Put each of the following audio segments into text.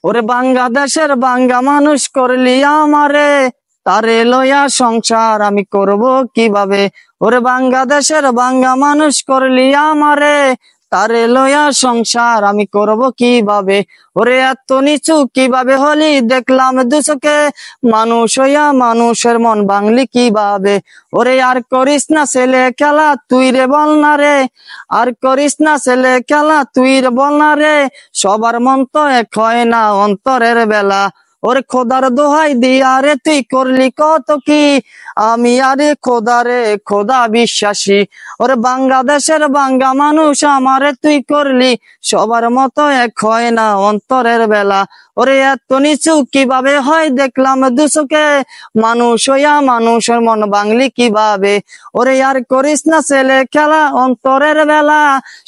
ওরে বাংলাদেশের বাঙ্গা মানুষ করলি আমারে, তারে লইয়া সংসার আমি করব কিভাবে? ওরে বাংলাদেশের বাঙ্গা মানুষ করলি আমারে, তারে লইয়া সংসার আমি করব কিভাবে? ওরে এত নিচু কিভাবে হলি দেখলাম দুচোখে, মানুষ হইয়া মানুষের মন ভাঙলি কিভাবে? ওরে আর করিস না ছেলে খেলা তুই রে বল না রে, আর করিস না ছেলে খেলা তুই রে বল না রে, সবার মন তো এক হয় না অন্তরের বেলা। ওরে খোদার দোহাই দিয়া রে তুই করলি কত কি, আমি আরে খোদা রে খোদা বিশ্বাসী। ওরে বাংলাদেশের বাঙ্গা মানুষ আমারে তুই করলি, সবার মতো এক হয় না অন্তরের বেলা। ওরে এত নিচু কিভাবে হয় দেখলাম দুচোখে, মানুষ হইয়া মানুষের মন ভাঙলি কিভাবে? ওরে আর করিস না ছেলে খেলা অন্তরের বেলা,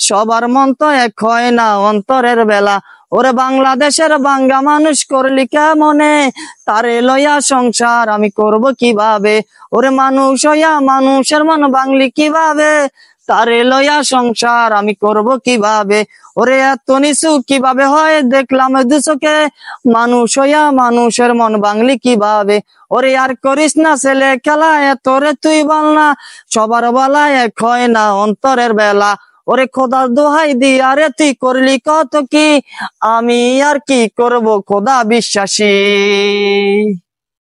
সবার মন তো এক হয় না অন্তরের বেলা। ওরে বাংলাদেশের বাঙ্গা মানুষ করলি কেমনে, তারে লইয়া সংসার আমি করব কিভাবে? ওরে মানুষ হইয়া মানুষের মন ভাঙলি কিভাবে, তারে লইয়া সংসার আমি করব কিভাবে? ওরে এত নিচু কিভাবে হয় দেখলাম দুচোখে, মানুষ হইয়া মানুষের মন ভাঙলি কিভাবে? ওরে আর করিস না ছেলে খেলা এত রে তুই বল না, সবার বেলা এক হয় না অন্তরের বেলা। ওরে খোদার দোহাই দিয়া রে তুই করলি কত কি, আমি আর কি করব খোদা বিশ্বাসী।